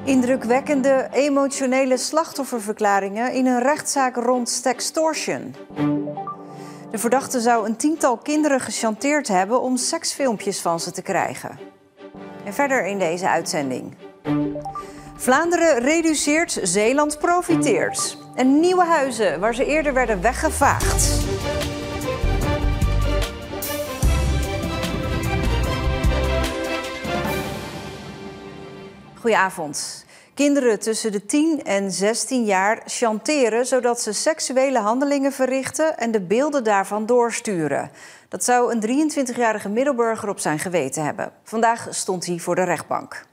Indrukwekkende, emotionele slachtofferverklaringen in een rechtszaak rond sextortion. De verdachte zou een tiental kinderen gechanteerd hebben om seksfilmpjes van ze te krijgen. En verder in deze uitzending. Vlaanderen reduceert, Zeeland profiteert. En nieuwe huizen waar ze eerder werden weggevaagd. Goedenavond. Kinderen tussen de 10 en 16 jaar chanteren zodat ze seksuele handelingen verrichten en de beelden daarvan doorsturen. Dat zou een 23-jarige Middelburger op zijn geweten hebben. Vandaag stond hij voor de rechtbank.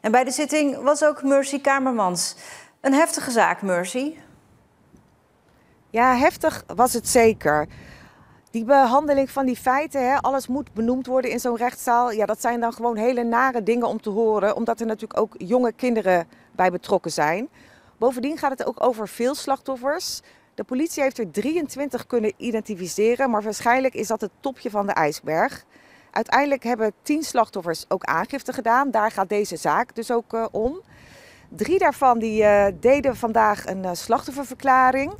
En bij de zitting was ook Mercy Kamermans. Een heftige zaak, Mercy. Ja, heftig was het zeker. Die behandeling van die feiten, alles moet benoemd worden in zo'n rechtszaal. Ja, dat zijn dan gewoon hele nare dingen om te horen, omdat er natuurlijk ook jonge kinderen bij betrokken zijn. Bovendien gaat het ook over veel slachtoffers. De politie heeft er 23 kunnen identificeren, maar waarschijnlijk is dat het topje van de ijsberg. Uiteindelijk hebben 10 slachtoffers ook aangifte gedaan. Daar gaat deze zaak dus ook om. 3 daarvan deden vandaag een slachtofferverklaring.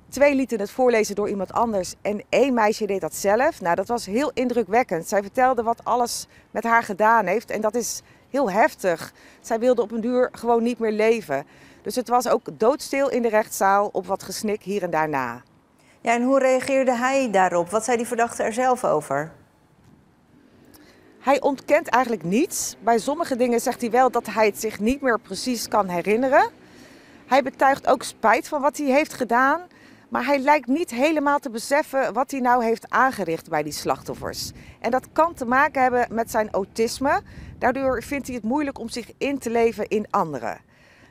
2 lieten het voorlezen door iemand anders en 1 meisje deed dat zelf. Nou, dat was heel indrukwekkend. Zij vertelde wat alles met haar gedaan heeft en dat is heel heftig. Zij wilde op een duur gewoon niet meer leven. Dus het was ook doodstil in de rechtszaal op wat gesnik hier en daarna. Ja, en hoe reageerde hij daarop? Wat zei die verdachte er zelf over? Hij ontkent eigenlijk niets. Bij sommige dingen zegt hij wel dat hij het zich niet meer precies kan herinneren. Hij betuigt ook spijt van wat hij heeft gedaan. Maar hij lijkt niet helemaal te beseffen wat hij nou heeft aangericht bij die slachtoffers. En dat kan te maken hebben met zijn autisme. Daardoor vindt hij het moeilijk om zich in te leven in anderen.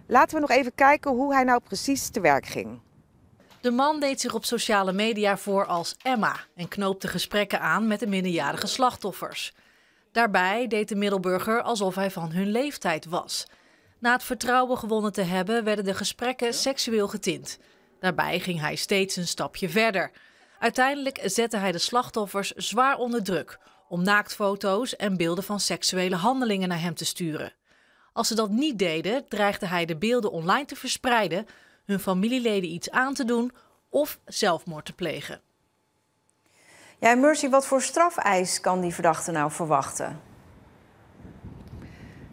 Laten we nog even kijken hoe hij nou precies te werk ging. De man deed zich op sociale media voor als Emma en knoopte gesprekken aan met de minderjarige slachtoffers. Daarbij deed de Middelburger alsof hij van hun leeftijd was. Na het vertrouwen gewonnen te hebben werden de gesprekken seksueel getint. Daarbij ging hij steeds een stapje verder. Uiteindelijk zette hij de slachtoffers zwaar onder druk om naaktfoto's en beelden van seksuele handelingen naar hem te sturen. Als ze dat niet deden, dreigde hij de beelden online te verspreiden, hun familieleden iets aan te doen of zelfmoord te plegen. Ja, Mercy, wat voor strafeis kan die verdachte nou verwachten?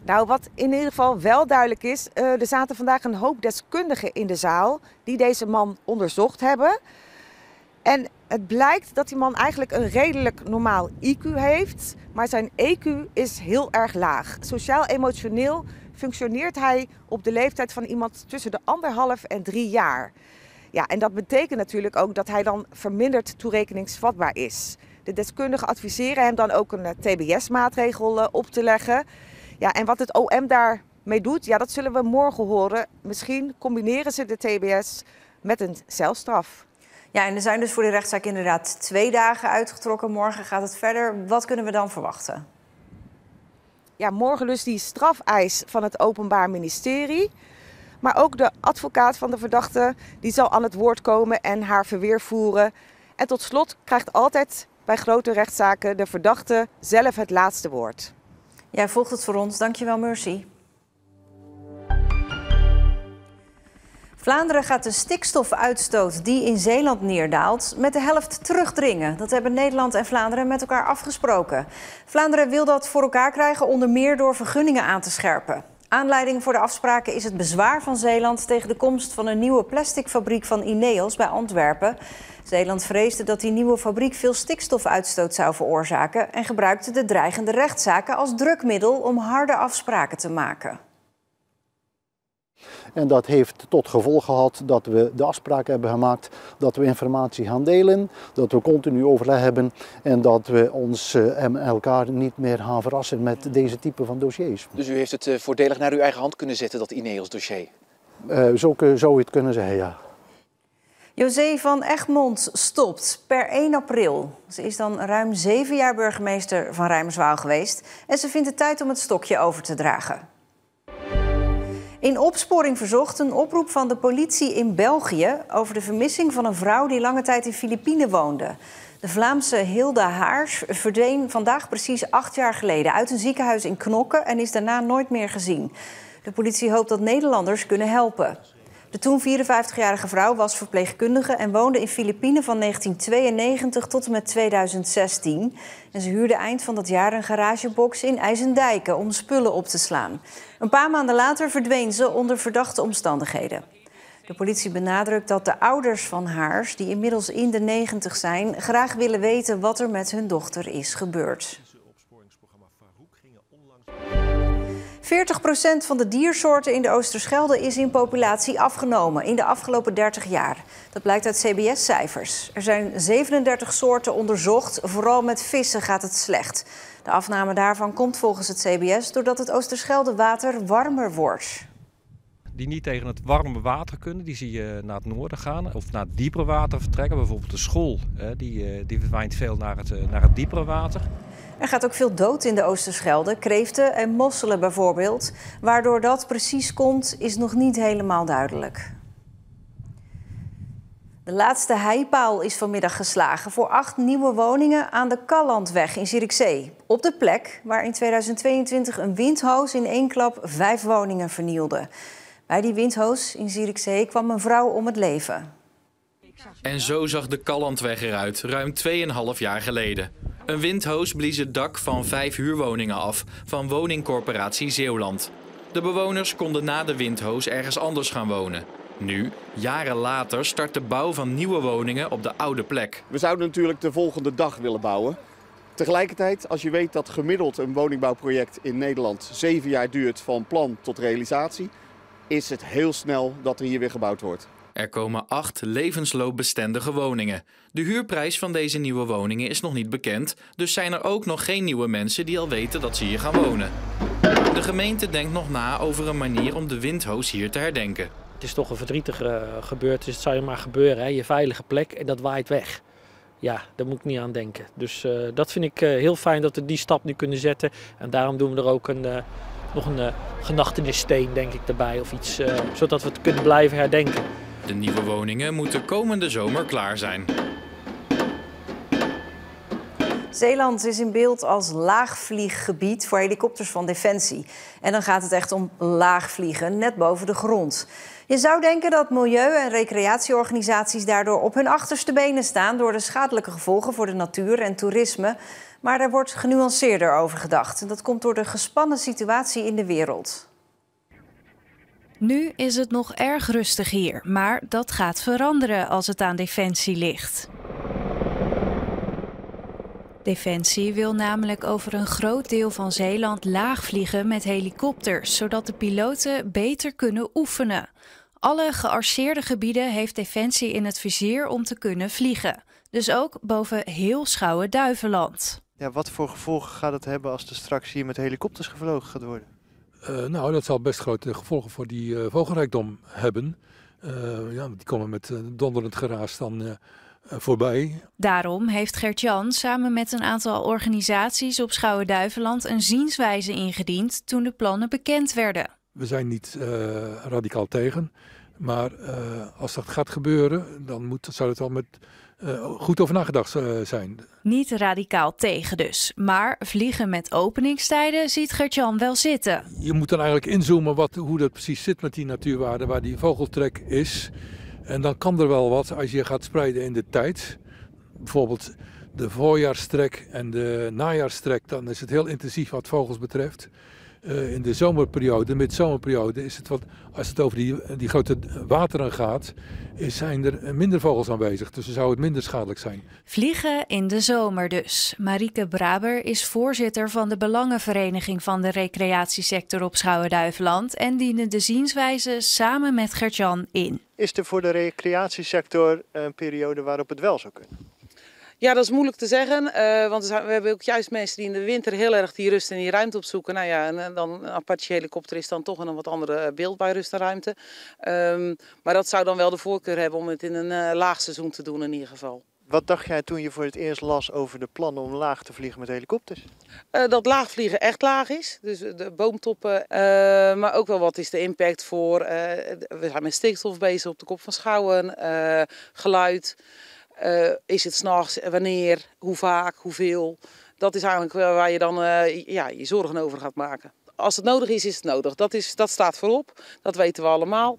Nou, wat in ieder geval wel duidelijk is, er zaten vandaag een hoop deskundigen in de zaal die deze man onderzocht hebben. En het blijkt dat die man eigenlijk een redelijk normaal IQ heeft, maar zijn EQ is heel erg laag. Sociaal-emotioneel functioneert hij op de leeftijd van iemand tussen de 1,5 en 3 jaar. Ja, en dat betekent natuurlijk ook dat hij dan verminderd toerekeningsvatbaar is. De deskundigen adviseren hem dan ook een TBS-maatregel op te leggen. Ja, en wat het OM daarmee doet, ja, dat zullen we morgen horen. Misschien combineren ze de TBS met een celstraf. Ja, en er zijn dus voor de rechtszaak inderdaad 2 dagen uitgetrokken. Morgen gaat het verder. Wat kunnen we dan verwachten? Ja, morgen dus die strafeis van het Openbaar Ministerie. Maar ook de advocaat van de verdachte die zal aan het woord komen en haar verweer voeren. En tot slot krijgt altijd bij grote rechtszaken de verdachte zelf het laatste woord. Jij volgt het voor ons. Dankjewel, Mercy. Vlaanderen gaat de stikstofuitstoot die in Zeeland neerdaalt met de helft terugdringen. Dat hebben Nederland en Vlaanderen met elkaar afgesproken. Vlaanderen wil dat voor elkaar krijgen, onder meer door vergunningen aan te scherpen. Aanleiding voor de afspraken is het bezwaar van Zeeland tegen de komst van een nieuwe plasticfabriek van Ineos bij Antwerpen. Zeeland vreesde dat die nieuwe fabriek veel stikstofuitstoot zou veroorzaken en gebruikte de dreigende rechtszaken als drukmiddel om harde afspraken te maken. En dat heeft tot gevolg gehad dat we de afspraak hebben gemaakt dat we informatie gaan delen, dat we continu overleg hebben en dat we ons en elkaar niet meer gaan verrassen met deze type van dossiers. Dus u heeft het voordelig naar uw eigen hand kunnen zetten, dat Ineos-dossier? Zo zou je het kunnen zeggen, ja. José van Egmond stopt per 1 april. Ze is dan ruim 7 jaar burgemeester van Rijmerswaal geweest en ze vindt het tijd om het stokje over te dragen. In Opsporing Verzocht een oproep van de politie in België over de vermissing van een vrouw die lange tijd in Filipijnen woonde. De Vlaamse Hilda Haars verdween vandaag precies 8 jaar geleden uit een ziekenhuis in Knokke en is daarna nooit meer gezien. De politie hoopt dat Nederlanders kunnen helpen. De toen 54-jarige vrouw was verpleegkundige en woonde in Filipijnen van 1992 tot en met 2016. En ze huurde eind van dat jaar een garagebox in IJsendijken om spullen op te slaan. Een paar maanden later verdween ze onder verdachte omstandigheden. De politie benadrukt dat de ouders van haar, die inmiddels in de 90 zijn, graag willen weten wat er met hun dochter is gebeurd. 40% van de diersoorten in de Oosterschelde is in populatie afgenomen in de afgelopen 30 jaar. Dat blijkt uit CBS-cijfers. Er zijn 37 soorten onderzocht, vooral met vissen gaat het slecht. De afname daarvan komt volgens het CBS doordat het Oosterscheldewater warmer wordt. Die niet tegen het warme water kunnen, die zie je naar het noorden gaan of naar het diepere water vertrekken. Bijvoorbeeld de schol, die verdwijnt veel naar het diepere water. Er gaat ook veel dood in de Oosterschelde, kreeften en mosselen bijvoorbeeld. Waardoor dat precies komt, is nog niet helemaal duidelijk. De laatste heipaal is vanmiddag geslagen voor 8 nieuwe woningen aan de Kallandweg in Zierikzee. Op de plek waar in 2022 een windhoos in één klap 5 woningen vernielde. Bij die windhoos in Zierikzee kwam een vrouw om het leven. En zo zag de Kallandweg eruit, ruim 2,5 jaar geleden. Een windhoos blies het dak van 5 huurwoningen af van woningcorporatie Zeeuwland. De bewoners konden na de windhoos ergens anders gaan wonen. Nu, jaren later, start de bouw van nieuwe woningen op de oude plek. We zouden natuurlijk de volgende dag willen bouwen. Tegelijkertijd, als je weet dat gemiddeld een woningbouwproject in Nederland 7 jaar duurt van plan tot realisatie, is het heel snel dat er hier weer gebouwd wordt. Er komen 8 levensloopbestendige woningen. De huurprijs van deze nieuwe woningen is nog niet bekend, dus zijn er ook nog geen nieuwe mensen die al weten dat ze hier gaan wonen. De gemeente denkt nog na over een manier om de windhoos hier te herdenken. Het is toch een verdrietige gebeurtenis, het zou je maar gebeuren, hè? Je veilige plek en dat waait weg. Ja, daar moet ik niet aan denken. Dus dat vind ik heel fijn dat we die stap nu kunnen zetten. En daarom doen we er ook nog een gedachtenisssteen, denk ik, erbij of iets, zodat we het kunnen blijven herdenken. De nieuwe woningen moeten komende zomer klaar zijn. Zeeland is in beeld als laagvlieggebied voor helikopters van Defensie. En dan gaat het echt om laagvliegen, net boven de grond. Je zou denken dat milieu- en recreatieorganisaties daardoor op hun achterste benen staan door de schadelijke gevolgen voor de natuur en toerisme. Maar daar wordt genuanceerder over gedacht. En dat komt door de gespannen situatie in de wereld. Nu is het nog erg rustig hier, maar dat gaat veranderen als het aan Defensie ligt. Defensie wil namelijk over een groot deel van Zeeland laag vliegen met helikopters, zodat de piloten beter kunnen oefenen. Alle gearseerde gebieden heeft Defensie in het vizier om te kunnen vliegen. Dus ook boven heel Schouwen-Duiveland. Ja, wat voor gevolgen gaat het hebben als er straks hier met helikopters gevlogen gaat worden? Nou, dat zal best grote gevolgen voor die vogelrijkdom hebben. Die komen met donderend geraas dan voorbij. Daarom heeft Gert-Jan samen met een aantal organisaties op Schouwen-Duiveland een zienswijze ingediend toen de plannen bekend werden. We zijn niet radicaal tegen, maar als dat gaat gebeuren, dan zou het wel met goed over nagedacht zijn. Niet radicaal tegen dus, maar vliegen met openingstijden ziet Gert-Jan wel zitten. Je moet dan eigenlijk inzoomen hoe dat precies zit met die natuurwaarden, waar die vogeltrek is. En dan kan er wel wat als je gaat spreiden in de tijd. Bijvoorbeeld de voorjaarstrek en de najaarstrek, dan is het heel intensief wat vogels betreft. In de zomerperiode, midzomerperiode, is het wat, als het over die grote wateren gaat, zijn er minder vogels aanwezig. Dus dan zou het minder schadelijk zijn. Vliegen in de zomer dus. Marieke Braber is voorzitter van de Belangenvereniging van de recreatiesector op Schouwen-Duiveland en diende de zienswijze samen met Gert-Jan in. Is er voor de recreatiesector een periode waarop het wel zou kunnen? Ja, dat is moeilijk te zeggen, want we hebben ook juist mensen die in de winter heel erg die rust en die ruimte opzoeken. Nou ja, en dan een Apache helikopter is dan toch een wat andere beeld bij rust en ruimte. Maar dat zou dan wel de voorkeur hebben om het in een laagseizoen te doen in ieder geval. Wat dacht jij toen je voor het eerst las over de plannen om laag te vliegen met helikopters? Dat laagvliegen echt laag is, dus de boomtoppen. Maar ook wel wat is de impact voor, we zijn met stikstof bezig op de Kop van Schouwen, geluid. Is het 's nachts, wanneer, hoe vaak, hoeveel? Dat is eigenlijk waar je dan je zorgen over gaat maken. als het nodig is, is het nodig. Dat staat voorop, dat weten we allemaal.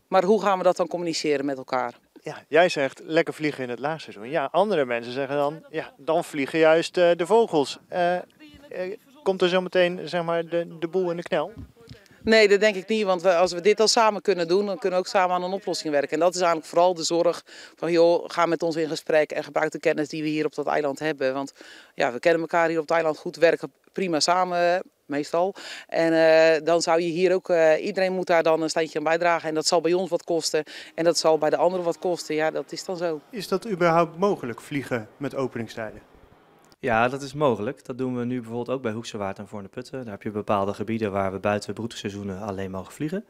Maar hoe gaan we dat dan communiceren met elkaar? Ja, jij zegt lekker vliegen in het laagseizoen. Ja, andere mensen zeggen dan, ja, dan vliegen juist de vogels. Komt er zo meteen zeg maar, de boel in de knel? Nee, dat denk ik niet, want als we dit al samen kunnen doen, dan kunnen we ook samen aan een oplossing werken. En dat is eigenlijk vooral de zorg van, joh, ga met ons in gesprek en gebruik de kennis die we hier op dat eiland hebben. Want ja, we kennen elkaar hier op het eiland goed, werken prima samen, meestal. En dan zou je hier ook, iedereen moet daar dan een steentje aan bijdragen. En dat zal bij ons wat kosten en dat zal bij de anderen wat kosten. Ja, dat is dan zo. Is dat überhaupt mogelijk, vliegen met openingstijden? Ja, dat is mogelijk. Dat doen we nu bijvoorbeeld ook bij Hoekse Waard en Voorne-Putten. Daar heb je bepaalde gebieden waar we buiten broedseizoenen alleen mogen vliegen.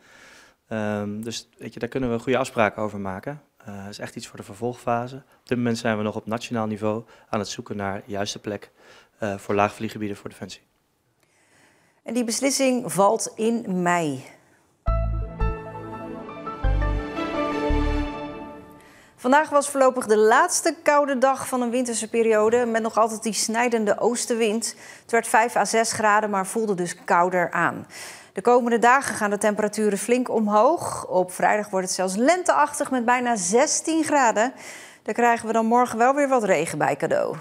Dus weet je, daar kunnen we goede afspraken over maken. Dat is echt iets voor de vervolgfase. Op dit moment zijn we nog op nationaal niveau aan het zoeken naar de juiste plek voor laagvlieggebieden voor Defensie. En die beslissing valt in mei. Vandaag was voorlopig de laatste koude dag van een winterse periode met nog altijd die snijdende oostenwind. Het werd 5 à 6 graden, maar voelde dus kouder aan. De komende dagen gaan de temperaturen flink omhoog. Op vrijdag wordt het zelfs lenteachtig met bijna 16 graden. Daar krijgen we dan morgen wel weer wat regen bij cadeau.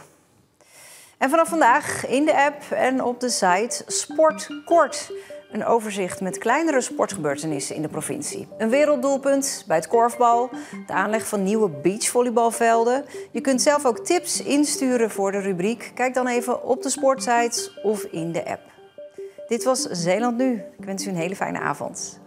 En vanaf vandaag in de app en op de site Sport Kort. Een overzicht met kleinere sportgebeurtenissen in de provincie. Een werelddoelpunt bij het korfbal, de aanleg van nieuwe beachvolleybalvelden. Je kunt zelf ook tips insturen voor de rubriek. Kijk dan even op de sportsites of in de app. Dit was Zeeland Nu. Ik wens u een hele fijne avond.